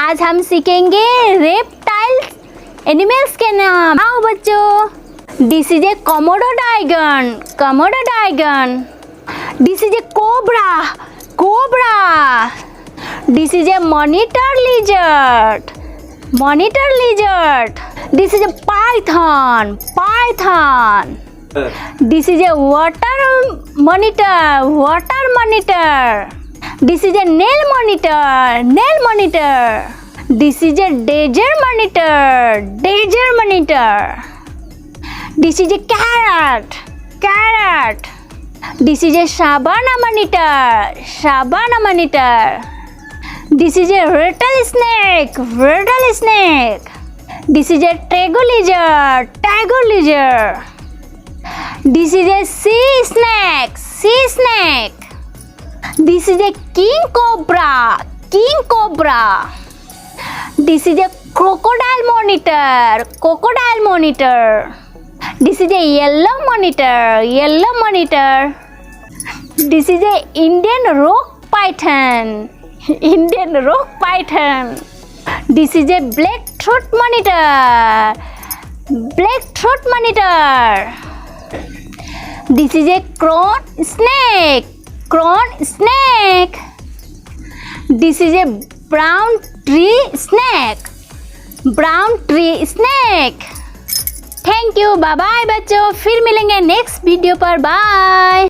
आज हम सीखेंगे रेप्टाइल्स एनिमल्स के नाम। आओ बच्चों, this is a Komodo dragon, Komodo dragon. This is a cobra, cobra. This is A monitor lizard, monitor lizard. This is a Python, Python. This is a water monitor, water monitor. This is a nail monitor, nail monitor. This is a desert monitor, desert monitor. This is a carrot, carrot. This is a savanna monitor, savanna monitor. This is a rattlesnake, rattlesnake. This is a tiger lizard, tiger lizard. This is a sea snake, sea snake. This is a king cobra, king cobra. This is a crocodile monitor, crocodile monitor. This is a yellow monitor, yellow monitor. This is a Indian rock python, Indian rock python. This is a black throat monitor, black throat monitor. This is a crown snake, crown snake. This is a brown tree snake, brown tree snake. Thank you, bye bye बच्चों, फिर मिलेंगे next video पर। Bye.